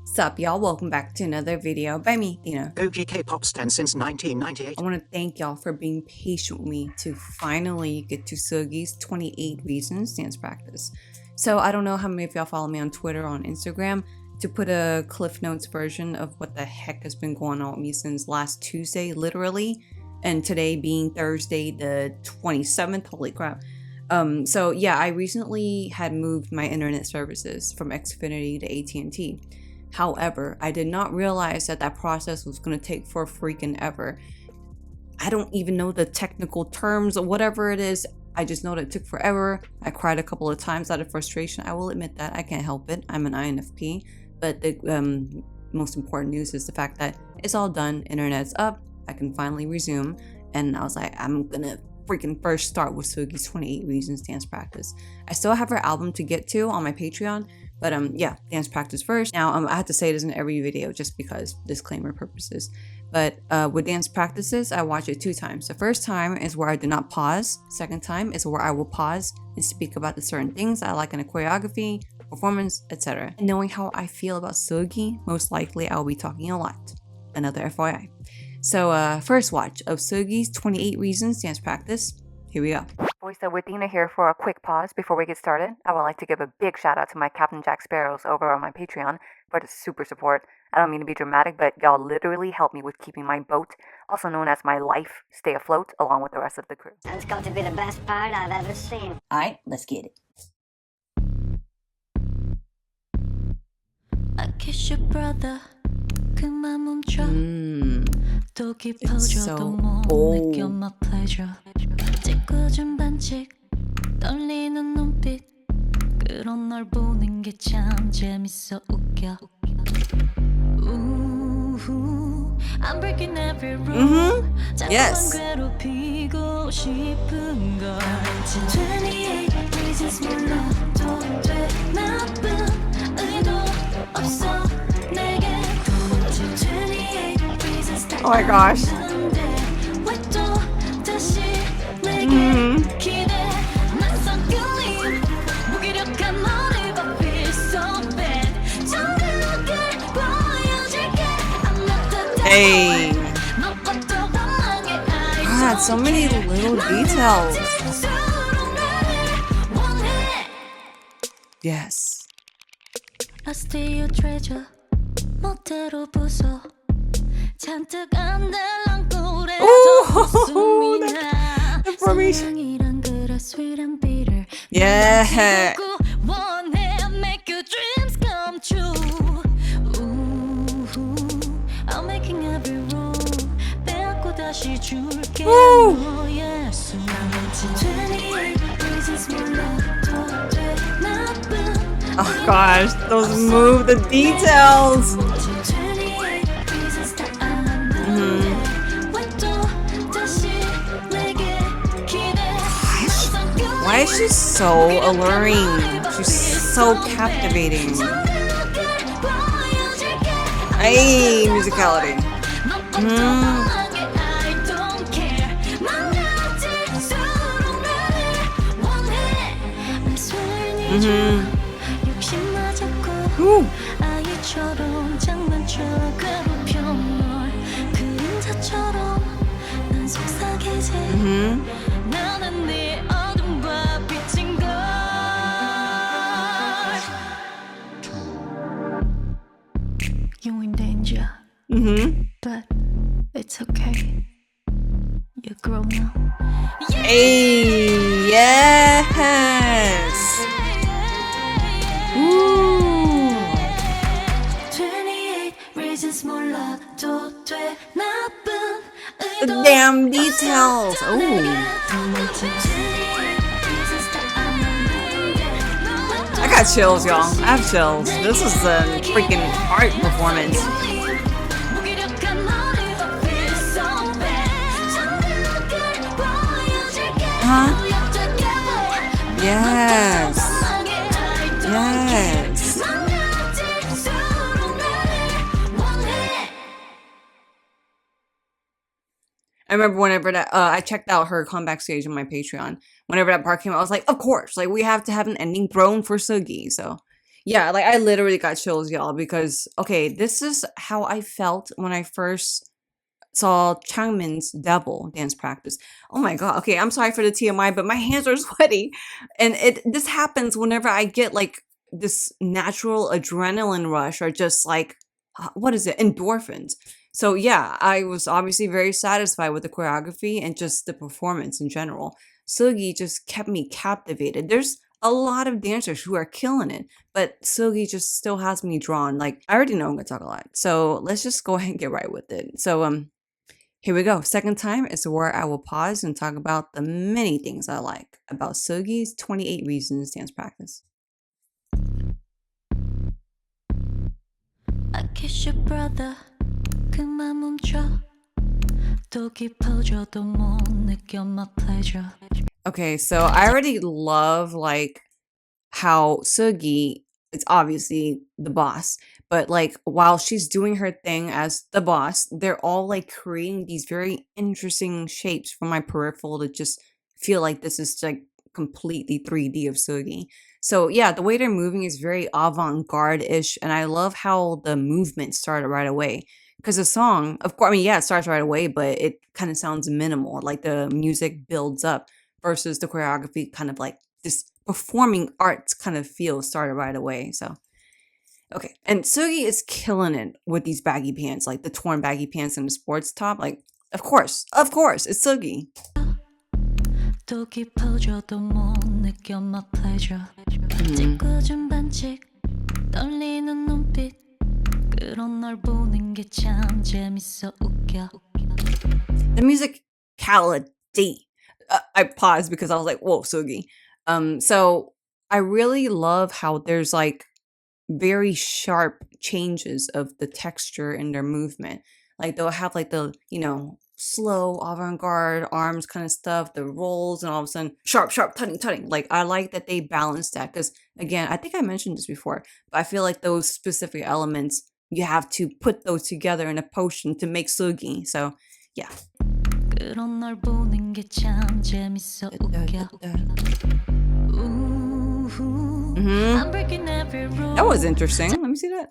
Sup y'all, welcome back to another video by me, Tina. OG K-pop stan since 1998. I want to thank y'all for being patient with me to finally get to Seulgi's 28 Reasons dance practice. So I don't know how many of y'all follow me on Twitter or on Instagram. To put a Cliff Notes version of what the heck has been going on with me since last Tuesday, literally, and today being Thursday the 27th, holy crap. So yeah, I recently had moved my internet services from Xfinity to AT&T. However, I did not realize that that process was going to take for freaking ever. I don't even know the technical terms or whatever it is. I just know that it took forever. I cried a couple of times out of frustration. I will admit that. I can't help it. I'm an INFP. But the most important news is the fact that it's all done. Internet's up. I can finally resume. And I was like, I'm going to freaking first start with Seulgi's 28 Reasons dance practice. I still have her album to get to on my Patreon. But yeah, dance practice first. Now, I have to say this in every video just because disclaimer purposes. But with dance practices, I watch it 2 times. The first time is where I do not pause. Second time is where I will pause and speak about the certain things I like in a choreography, performance, etc. And knowing how I feel about Seulgi, most likely I will be talking a lot. Another FYI. So first watch of Seulgi's 28 Reasons dance practice. Here we go. Voiceover with Dina here for a quick pause before we get started. I would like to give a big shout out to my Captain Jack Sparrows over on my Patreon for the super support. I don't mean to be dramatic, but y'all literally help me with keeping my boat, also known as my life, stay afloat along with the rest of the crew. That's got to be the best part I've ever seen. Alright, let's get it. I kiss your brother. 그만 멈춰. 또 깊어져도 못 느껴 my pleasure. 짓궂은 반칙 떨리는 눈빛 그런 널 보는 게 참 재밌어 웃겨. I'm breaking every rule. Yes. 괴롭히고 싶은 걸. 28 reasons 몰라도 돼. 나쁜 의도 없어 내게. Oh my gosh. Hey. God, so many little details. Yes. I steal your treasure. 멋대로 부숴. 잔뜩 안 달랑거려. The formation. Yeah. Make your dreams come true. I'm making every rule. 빼앗고 다시 줄게. 너의 수. 28 reasons 몰라도 돼. 나쁜. Oh gosh, those move, the details. Why is she so alluring? She's so captivating. Hey, musicality. Ooh. You're in danger. But it's okay. You're grown up. Hey, yes. Ooh. 28 reasons 몰라도 돼. 나쁜 The damn details. Ooh. I got chills, y'all. I have chills. This is a freaking art performance. Yes. Yes. I remember whenever that I checked out her comeback stage on my Patreon. Whenever that part came out, I was like, of course, like we have to have an ending thrown for Seulgi. So Yeah, like I literally got chills, y'all, because okay, this is how I felt when I first saw Changmin's Devil dance practice. Oh my god. Okay, I'm sorry for the TMI, but my hands are sweaty. And this happens whenever I get like this natural adrenaline rush or just like what is it? Endorphins. So yeah, I was obviously very satisfied with the choreography and just the performance in general. Seulgi just kept me captivated. There's a lot of dancers who are killing it, but Seulgi just still has me drawn. Like I already know I'm gonna talk a lot, so let's just go ahead and get right with it. So here we go. Second time is where I will pause and talk about the many things I like about Seulgi's 28 Reasons dance practice. I kiss your brother 그만 멈춰 또 깊어져도 못 느껴 my pleasure. Okay, so I already love like how Seulgi is obviously the boss, but like while she's doing her thing as the boss, they're all like creating these very interesting shapes for my peripheral to just feel like this is like completely 3D of Seulgi. So yeah, the way they're moving is very avant-garde-ish, and I love how the movement started right away. Because the song, of course, I mean, yeah, it starts right away, but it kind of sounds minimal. Like the music builds up versus the choreography kind of like this performing arts kind of feel started right away. So, okay. And Seulgi is killing it with these baggy pants, like the torn baggy pants and the sports top. Like, of course, it's Seulgi. 또 깊어져도 못 느껴 my pleasure. 찌그러진 반칙 떨리는 눈빛 그런 널 보는 게 참 재밌어 웃겨. The musicality. I paused because I was like, whoa, Seulgi. So I really love how there's like very sharp changes of the texture in their movement. Like they'll have like the, you know, slow avant-garde arms kind of stuff, the rolls, and all of a sudden sharp tutting. Like I like that they balance that because again, I think I mentioned this before, but I feel like those specific elements you have to put those together in a potion to make Seulgi. So yeah. 그런 널 보는 게 참 재밌어 웃겨. I'm breaking every rule. That was interesting. Let me see that.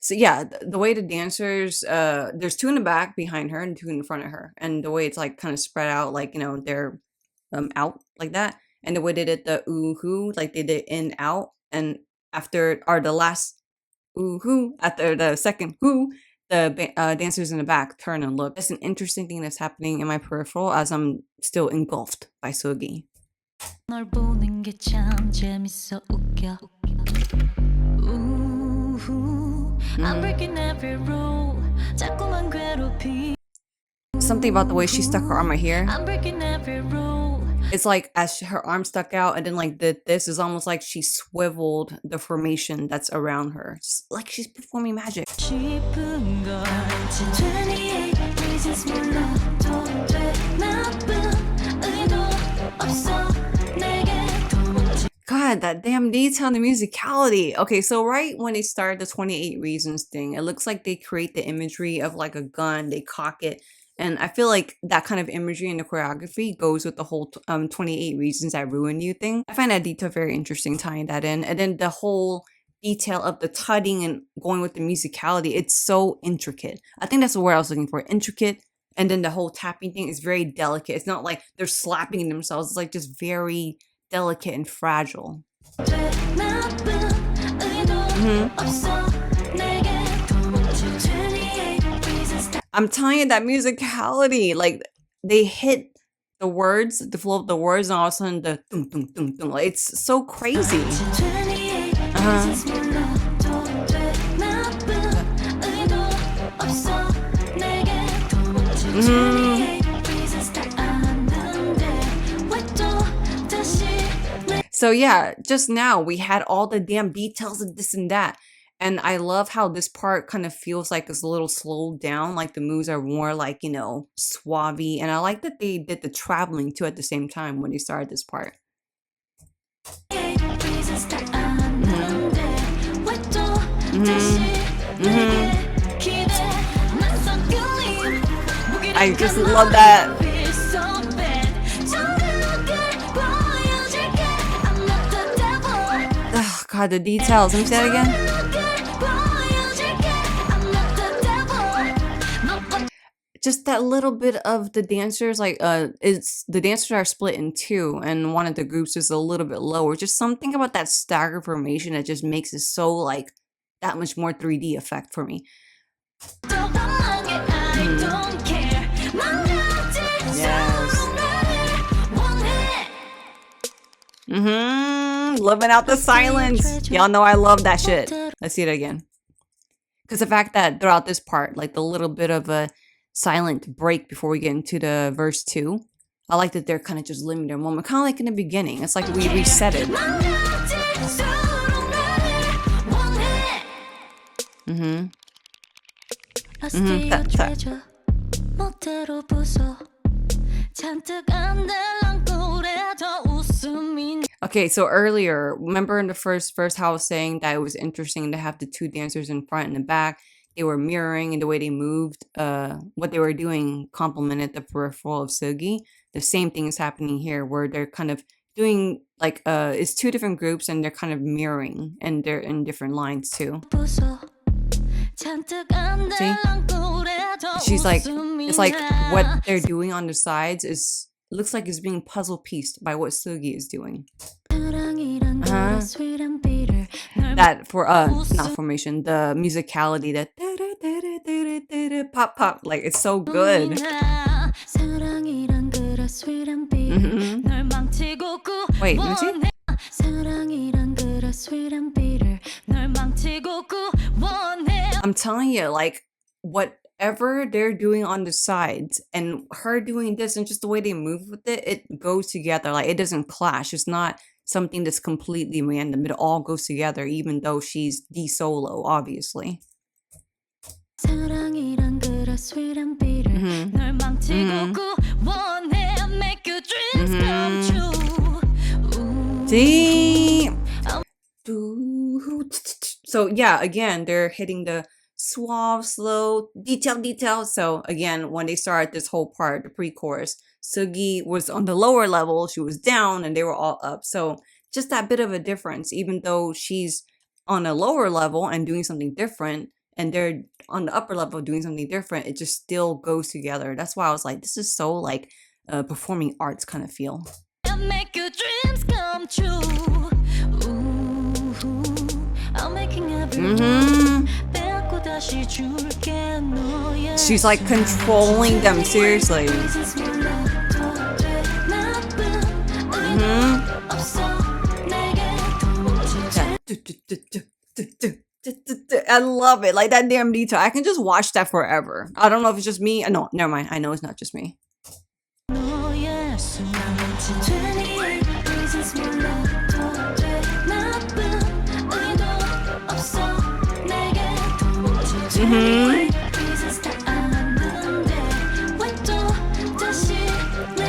So yeah, the way the dancers, there's two in the back behind her and two in front of her. And the way it's like kind of spread out, like, you know, they're out like that. And the way they did the ooh-hoo, like they did in, out. And after, or the last ooh-hoo, after the second hoo, the dancers in the back turn and look. That's an interesting thing that's happening in my peripheral as I'm still engulfed by Seulgi. 널 보는 게 참 재밌어 웃겨. I'm breaking every rule. 자꾸만 괴롭히. Something about the way she stuck her arm right here. I'm breaking every rule. It's like as her arm stuck out and then like this is almost like she swiveled the formation that's around her. It's like she's performing magic. 싶은 걸 28 reasons 몰라도 돼 나쁜 의도 없어 내게 God, that damn detail in the musicality. Okay, so right when they start the 28 Reasons thing, it looks like they create the imagery of like a gun, they cock it. And I feel like that kind of imagery in the choreography goes with the whole 28 Reasons I Ruined You thing. I find that detail very interesting, tying that in. And then the whole detail of the tutting and going with the musicality, it's so intricate. I think that's the word I was looking for, intricate. And then the whole tapping thing is very delicate. It's not like they're slapping themselves. It's like just very delicate and fragile. I'm telling you, that musicality, like they hit the words, the flow of the words, and all of a sudden the dum dum dum dum. Like, it's so crazy. So yeah, just now we had all the damn details of this and that. And I love how this part kind of feels like it's a little slowed down, like the moves are more like, you know, suave. And I like that they did the traveling too at the same time when they started this part. I just love that. God, the details. Let me say that again. Just that little bit of the dancers, like it's the dancers are split in two, and one of the groups is a little bit lower. Just something about that stagger formation that just makes it so like that much more 3D effect for me. Yes. Living out the silence. Y'all know I love that shit. Let's see it again. Because the fact that throughout this part, like the little bit of a silent break before we get into the verse 2, I like that they're kind of just living their moment, kind of like in the beginning. It's like we reset it. Okay, so earlier, remember in the first verse how I was saying that it was interesting to have the two dancers in front and the back. They were mirroring, and the way they moved, what they were doing complemented the peripheral of Seulgi. The same thing is happening here, where they're kind of doing like it's two different groups, and they're kind of mirroring, and they're in different lines too. See? She's like, it's like what they're doing on the sides is looks like it's being puzzle pieced by what Seulgi is doing. That for not formation, the musicality, that pop pop, like it's so good. Wait, let me see. I'm telling you, like whatever they're doing on the sides and her doing this and just the way they move with it, it goes together. Like it doesn't clash. It's not something that's completely random. It all goes together, even though she's the solo, obviously. See? So yeah, again, they're hitting the suave, slow, detail. So again, when they started this whole part, the pre-chorus, Seulgi was on the lower level, she was down, and they were all up. So just that bit of a difference, even though she's on a lower level and doing something different, and they're on the upper level doing something different, it just still goes together. That's why I was like, this is so like performing arts kind of feel. Make your dreams come true. She's like controlling them, seriously. I love it. Like that damn detail. I can just watch that forever. I don't know if it's just me. No, never mind. I know it's not just me.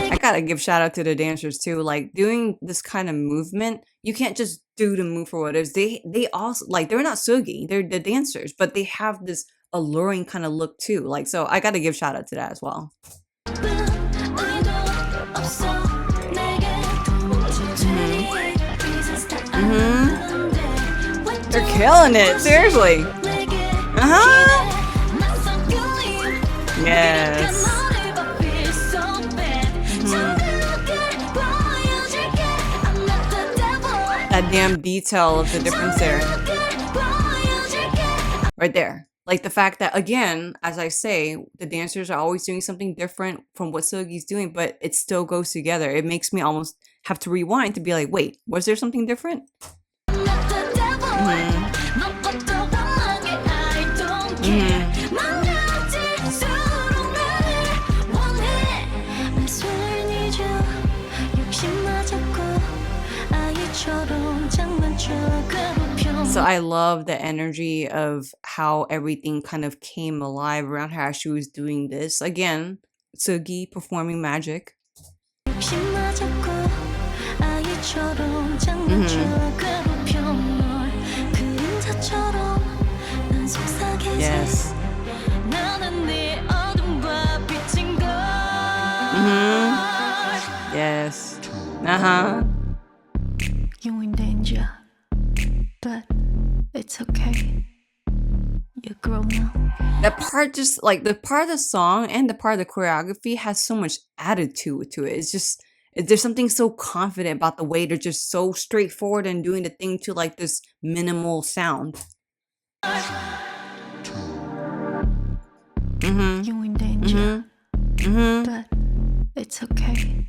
I gotta give shout out to the dancers too. Like doing this kind of movement, you can't just do the move for what it is. They also like they're not Seulgi, they're the dancers, but they have this alluring kind of look too. Like so, I gotta give shout out to that as well. They're killing it, seriously. Yes. That damn detail of the difference there. Right there. Like the fact that, again, as I say, the dancers are always doing something different from what Seulgi's doing, but it still goes together. It makes me almost have to rewind to be like, wait, was there something different? So I love the energy of how everything kind of came alive around her as she was doing this. Again, Seulgi performing magic. Yes. Yes. You in danger. okay. You're grown now. That part, just like the part of the song and the part of the choreography, has so much attitude to it. It's just, there's something so confident about the way they're just so straightforward and doing the thing to like this minimal sound. You're in danger. But it's okay.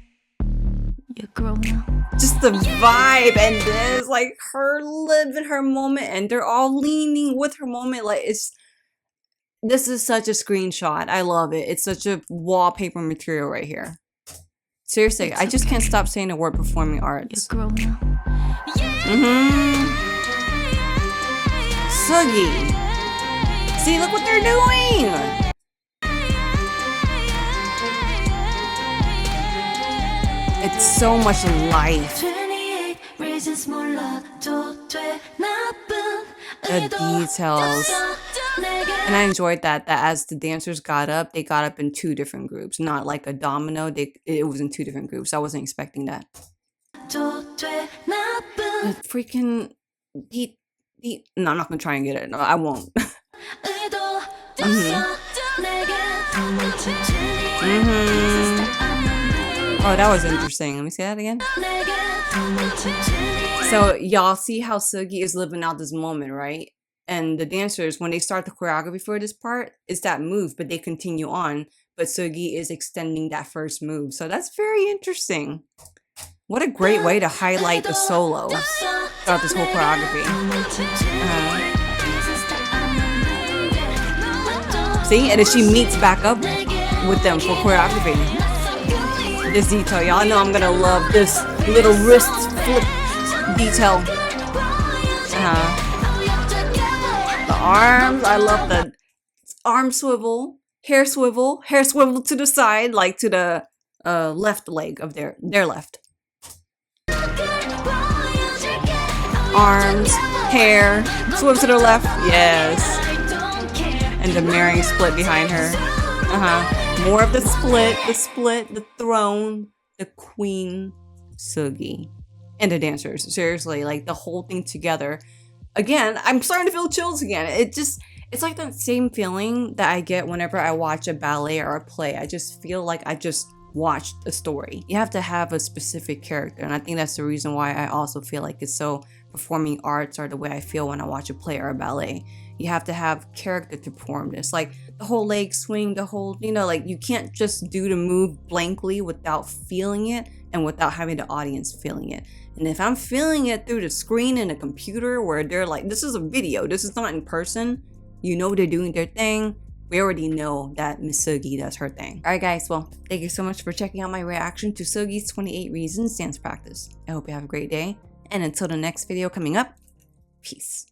You're grown now. Just the vibe, and this, like, her living her moment, and they're all leaning with her moment. Like, this is such a screenshot. I love it. It's such a wallpaper material right here. Seriously, I just can't stop saying the word performing arts. You're grown now. Seulgi. See, look what they're doing. It's so much life. The details. And I enjoyed that as the dancers got up, they got up in 2 different groups. Not like a domino. It was in 2 different groups. I wasn't expecting that. The freaking... No, I'm not going to try and get it. No, I won't. Oh, that was interesting. Let me see that again. So y'all see how Seulgi is living out this moment, right? And the dancers, when they start the choreography for this part, it's that move, but they continue on. But Seulgi is extending that first move. So that's very interesting. What a great way to highlight the solo throughout this whole choreography. See? And then she meets back up with them for choreography. This detail, y'all know I'm gonna love this little wrist flip detail. The arms, I love the arm swivel, hair swivel to the side, like to the left leg of their left. Arms, hair, swivel to the left, yes. And the mirroring split behind her. More of the split, the throne, the queen, Seulgi, and the dancers. Seriously, like the whole thing together. Again, I'm starting to feel chills again. It's like that same feeling that I get whenever I watch a ballet or a play. I just feel like I just watched a story. You have to have a specific character, and I think that's the reason why I also feel like it's so performing arts, or the way I feel when I watch a play or a ballet. You have to have character to perform this, like the whole leg swing, the whole, like you can't just do the move blankly without feeling it and without having the audience feeling it. And if I'm feeling it through the screen in a computer where they're like, this is a video, this is not in person, they're doing their thing. We already know that Miss Seulgi does her thing. Alright guys, well, thank you so much for checking out my reaction to Seulgi's 28 Reasons dance practice. I hope you have a great day, and until the next video coming up, peace.